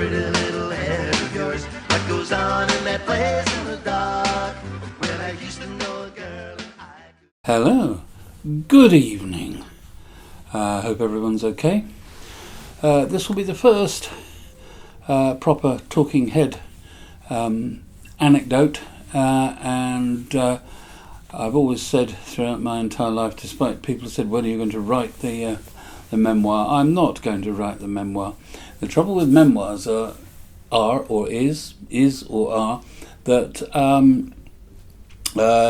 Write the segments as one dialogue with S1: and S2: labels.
S1: pretty little head of yours. What goes on in that place in the dark? Well, I used to know a girl and
S2: Hello, good evening. Hope everyone's okay. This will be the first proper talking head anecdote, and I've always said throughout my entire life, despite people have said, when are you going to write the memoir? I'm not going to write the memoir. The trouble with memoirs is that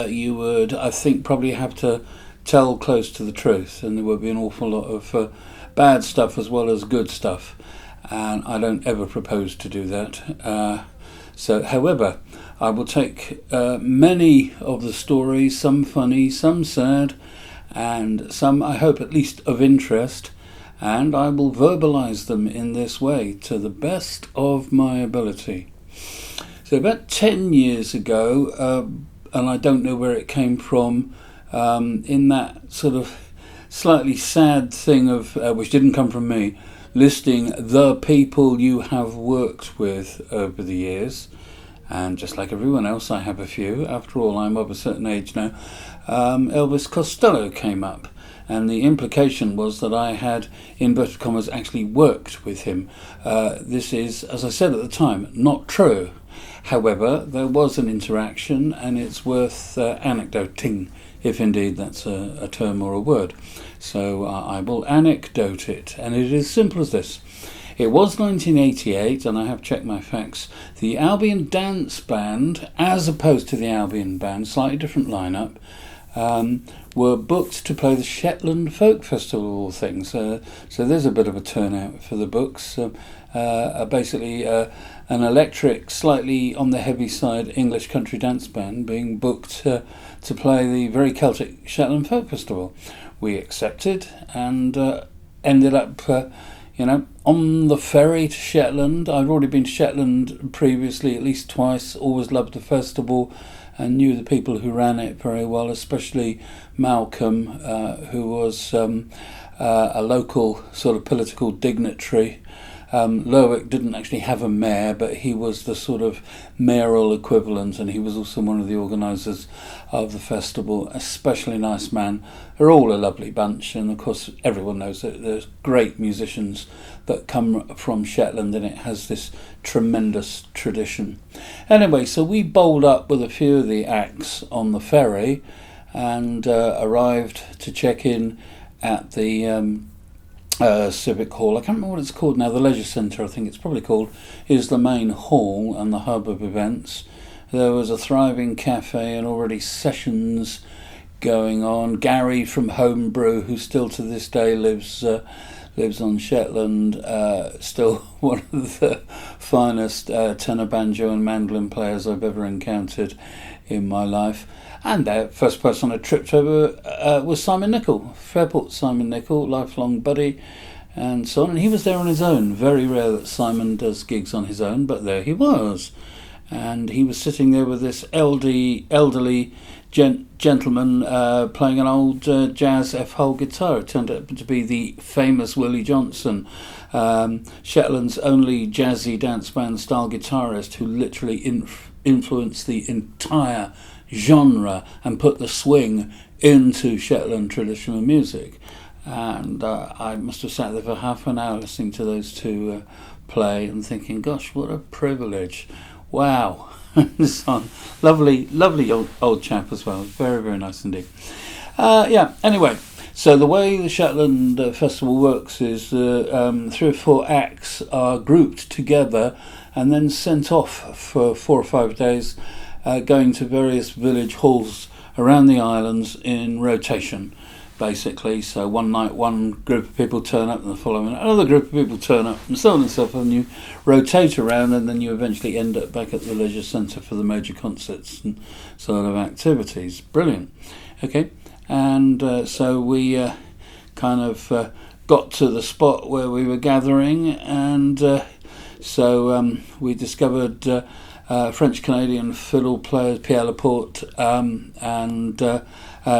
S2: you would, I think, probably have to tell close to the truth, and there would be an awful lot of bad stuff as well as good stuff, and I don't ever propose to do that. However, I will take many of the stories, some funny, some sad, and some, I hope, at least of interest, and I will verbalise them in this way to the best of my ability. So about 10 years ago, and I don't know where it came from, in that sort of slightly sad thing of, which didn't come from me, listing the people you have worked with over the years. And just like everyone else, I have a few. After all, I'm of a certain age now. Elvis Costello came up, and the implication was that I had, in inverted commas, actually worked with him. This is, as I said at the time, not true. However, there was an interaction, and it's worth anecdoting, if indeed that's a term or a word. So I will anecdote it, and it is simple as this. It was 1988, and I have checked my facts. The Albion Dance band, as opposed to the Albion band, slightly different lineup, were booked to play the Shetland Folk Festival, of all things. So there's a bit of a turnout for the books. Basically, an electric, slightly on the heavy side English country dance band being booked to play the very Celtic Shetland Folk Festival. We accepted and ended up on the ferry to Shetland. I'd already been to Shetland previously at least twice, always loved the festival and knew the people who ran it very well, especially Malcolm, who was a local sort of political dignitary. Lerwick didn't actually have a mayor, but he was the sort of mayoral equivalent, and he was also one of the organisers of the festival. Especially nice man. They're all a lovely bunch, and of course everyone knows that there's great musicians that come from Shetland, and it has this tremendous tradition. Anyway, so we bowled up with a few of the acts on the ferry, and arrived to check in at the Civic Hall. I can't remember what it's called now. The Leisure Centre, I think it's probably called, is the main hall and the hub of events. There was a thriving cafe and already sessions going on. Gary from Homebrew, who still to this day lives on Shetland, still one of the finest tenor, banjo and mandolin players I've ever encountered in my life. And their first person on a trip over was Simon Nicol, Fairport Simon Nicol, lifelong buddy, and so on. And he was there on his own. Very rare that Simon does gigs on his own, but there he was. And he was sitting there with this elderly gentleman playing an old jazz F-hole guitar. It turned out to be the famous Willie Johnson, Shetland's only jazzy dance band style guitarist, who literally influenced the entire genre and put the swing into Shetland traditional music. And I must have sat there for half an hour listening to those two play and thinking, gosh, what a privilege. Wow. So, lovely old chap as well. Very, very nice indeed. Anyway, so the way the Shetland Festival works is 3 or 4 acts are grouped together and then sent off for 4 or 5 days, going to various village halls around the islands in rotation, basically. So one night one group of people turn up, and the following night another group of people turn up, and so on and so forth, and you rotate around, and then you eventually end up back at the Leisure Centre for the major concerts and sort of activities. Brilliant. Okay, and so we kind of got to the spot where we were gathering, and so we discovered French-Canadian fiddle players Pierre Laport and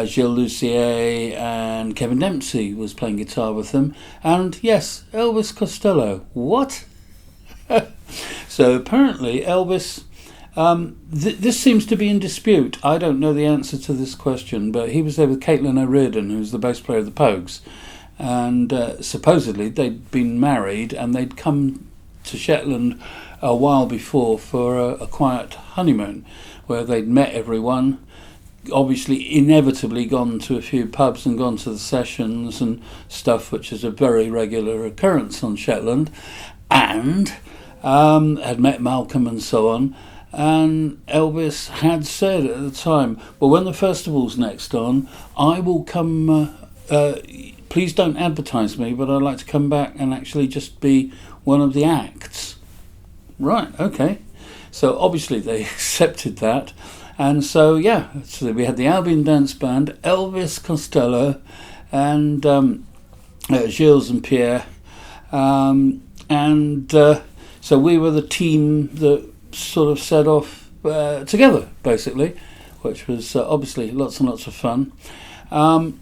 S2: Giles Losier, and Kevin Dempsey was playing guitar with them. And yes, Elvis Costello. What? So apparently Elvis, this seems to be in dispute. I don't know the answer to this question, but he was there with Caitlin O'Riordan, who's the bass player of the Pogues, and supposedly they'd been married and they'd come to Shetland a while before for a quiet honeymoon, where they'd met everyone, obviously inevitably gone to a few pubs and gone to the sessions and stuff, which is a very regular occurrence on Shetland, and had met Malcolm and so on. And Elvis had said at the time, well, when the festival's next on, I will come, please don't advertise me, but I'd like to come back and actually just be one of the acts. Right, okay. So obviously they accepted that. And so, so we had the Albion Dance Band, Elvis Costello, and Giles and Pierre. So we were the team that sort of set off together, basically, which was obviously lots and lots of fun. And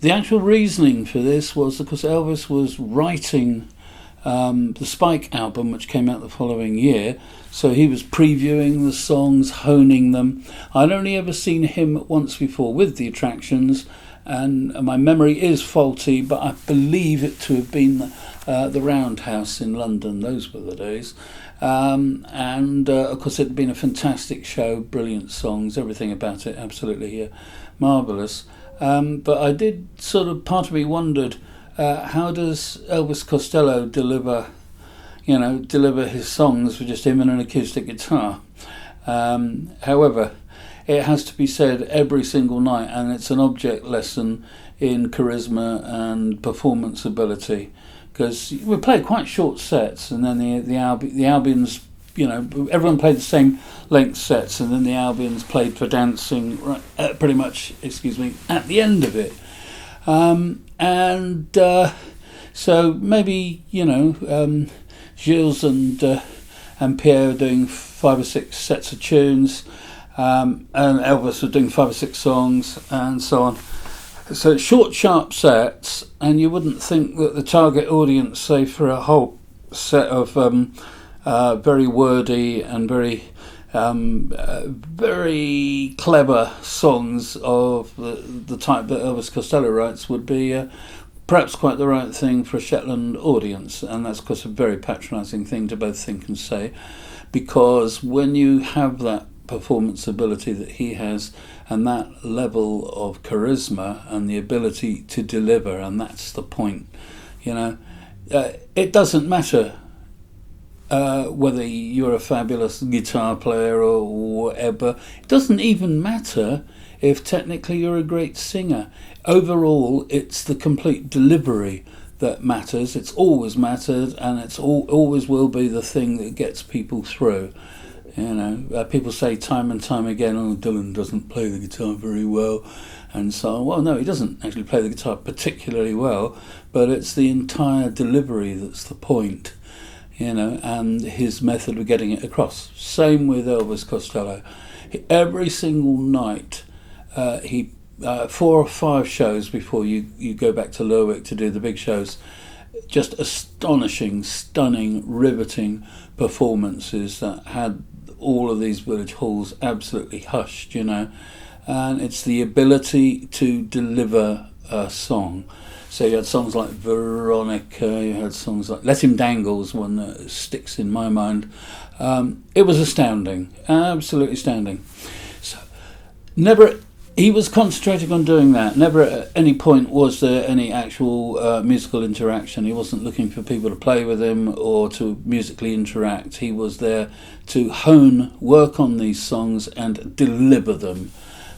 S2: the actual reasoning for this was because Elvis was writing the Spike album, which came out the following year, so he was previewing the songs, honing them. I'd only ever seen him once before with the Attractions, and my memory is faulty, but I believe it to have been the Roundhouse in London. Those were the days. Of course, it had been a fantastic show, brilliant songs, everything about it absolutely marvellous. But I did sort of, part of me wondered, how does Elvis Costello deliver his songs with just him and an acoustic guitar? However, it has to be said every single night, and it's an object lesson in charisma and performance ability, because we played quite short sets, and then the Albions, everyone played the same length sets, and then the Albions played for dancing pretty much, at the end of it. So maybe, Giles and Pierre were doing 5 or 6 sets of tunes, and Elvis was doing 5 or 6 songs, and so on. So short, sharp sets, and you wouldn't think that the target audience, say for a whole set of very wordy and very clever songs of the type that Elvis Costello writes, would be perhaps quite the right thing for a Shetland audience. And that's, of course, a very patronising thing to both think and say, because when you have that performance ability that he has, and that level of charisma and the ability to deliver, and that's the point, it doesn't matter whether you're a fabulous guitar player or whatever. It doesn't even matter if technically you're a great singer. Overall, it's the complete delivery that matters. It's always mattered, and it's always will be the thing that gets people through. People say time and time again, oh, Dylan doesn't play the guitar very well, and so on. Well, no, he doesn't actually play the guitar particularly well, but it's the entire delivery that's the point, and his method of getting it across. Same with Elvis Costello. Every single night, he 4 or 5 shows before you go back to Lerwick to do the big shows, just astonishing, stunning, riveting performances that had all of these village halls absolutely hushed, and it's the ability to deliver a song. So you had songs like Veronica, you had songs like Let Him Dangle was one that sticks in my mind. It was astounding, absolutely astounding. So he was concentrating on doing that. Never at any point was there any actual musical interaction. He wasn't looking for people to play with him or to musically interact. He was there to work on these songs and deliver them.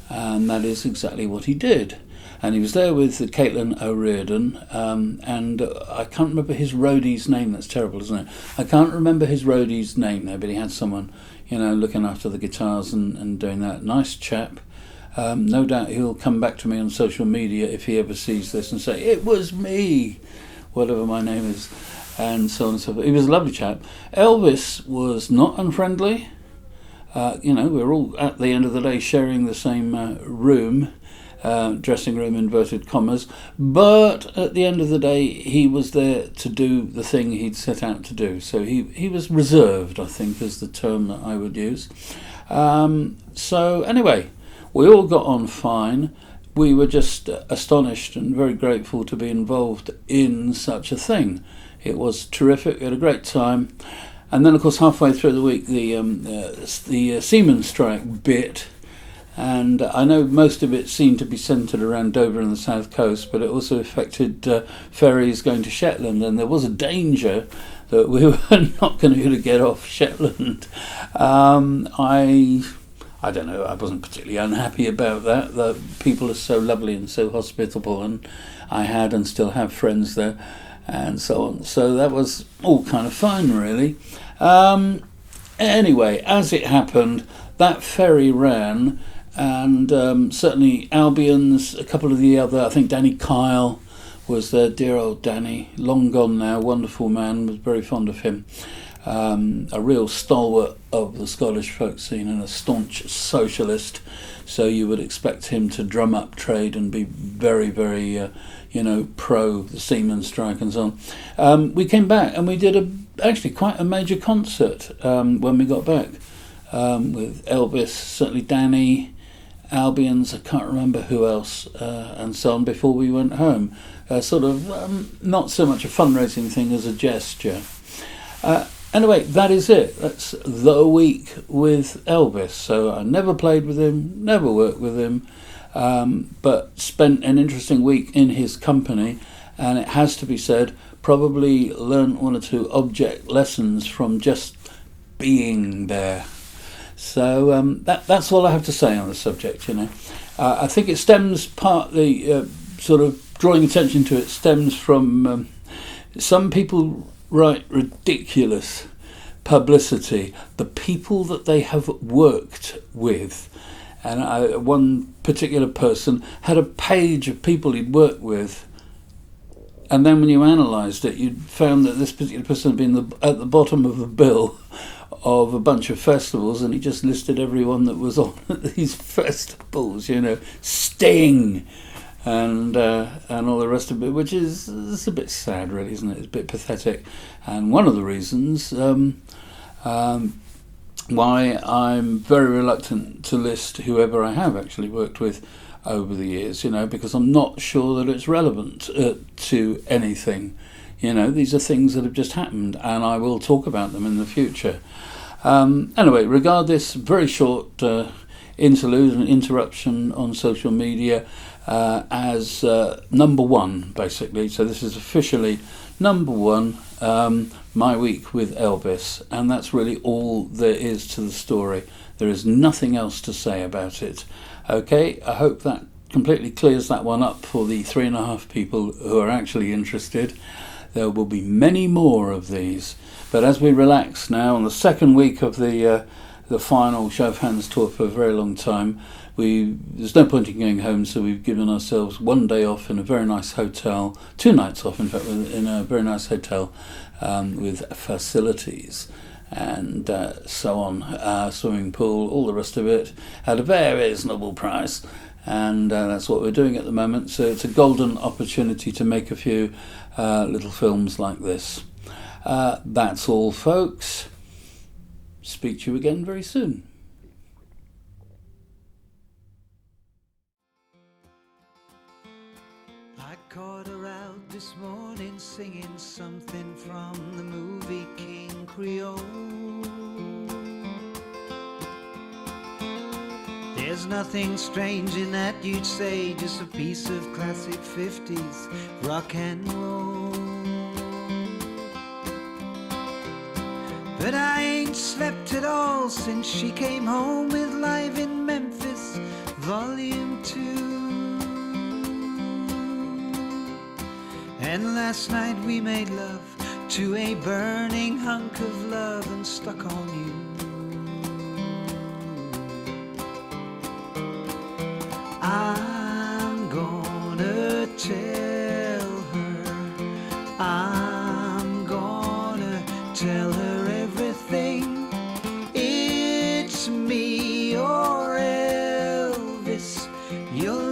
S2: And that is exactly what he did. And he was there with Caitlin O'Riordan, and I can't remember his roadie's name. That's terrible, isn't it? I can't remember his roadie's name there, but he had someone, looking after the guitars and doing that. Nice chap. No doubt he'll come back to me on social media if he ever sees this and say, it was me, whatever my name is, and so on and so forth. He was a lovely chap. Elvis was not unfriendly. We were all, at the end of the day, sharing the same room, dressing room, inverted commas. But at the end of the day, he was there to do the thing he'd set out to do. So he was reserved, I think, is the term that I would use. So anyway, we all got on fine. We were just astonished and very grateful to be involved in such a thing. It was terrific. We had a great time. And then, of course, halfway through the week, the seaman strike bit. And I know most of it seemed to be centred around Dover and the south coast, but it also affected ferries going to Shetland. And there was a danger that we were not going to be able to get off Shetland. I don't know, I wasn't particularly unhappy about that. The people are so lovely and so hospitable, and I had and still have friends there, and so on. So that was all kind of fine, really. Anyway, as it happened, that ferry ran, and certainly Albion's, a couple of the other, I think Danny Kyle was there, dear old Danny, long gone now, wonderful man, was very fond of him. A real stalwart of the Scottish folk scene and a staunch socialist, so you would expect him to drum up trade and be very, very, pro the seaman strike and so on. We came back and we did actually quite a major concert when we got back with Elvis, certainly Danny, Albion's, I can't remember who else, and so on before we went home. Sort of not so much a fundraising thing as a gesture. Anyway, that is it. That's the week with Elvis. So I never played with him, never worked with him, but spent an interesting week in his company, and it has to be said, probably learned one or two object lessons from just being there. So that's all I have to say on the subject, I think it stems partly, sort of drawing attention to it, stems from some people write ridiculous publicity, the people that they have worked with. And one particular person had a page of people he'd worked with, and then when you analysed it, you found that this particular person had been at the bottom of a bill of a bunch of festivals, and he just listed everyone that was on these festivals, Sting and all the rest of it, which is it's a bit sad, really, isn't it? It's a bit pathetic. And one of the reasons why I'm very reluctant to list whoever I have actually worked with over the years, because I'm not sure that it's relevant to anything. These are things that have just happened, and I will talk about them in the future. Anyway, regard this very short interlude and interruption on social media as number one, basically. So this is officially number one, my week with Elvis, and that's really all there is to the story. There is nothing else to say about it. Okay, I hope that completely clears that one up for the 3.5 people who are actually interested. There will be many more of these, but as we relax now on the second week of the final Show of Hands tour for a very long time, there's no point in going home, so we've given ourselves one day off in a very nice hotel, 2 nights off in fact, in a very nice hotel with facilities and so on, swimming pool, all the rest of it, at a very reasonable price, and that's what we're doing at the moment. So it's a golden opportunity to make a few little films like this. That's all, folks. Speak to you again very soon.
S1: I caught her out this morning singing something from the movie King Creole. There's nothing strange in that, you'd say, just a piece of classic 50s rock and roll. But I ain't slept at all since she came home with Live in Memphis, Volume 2. And last night we made love to a burning hunk of love and stuck on you. I'm gonna tell her, I'm gonna tell her everything. It's me or Elvis, you'll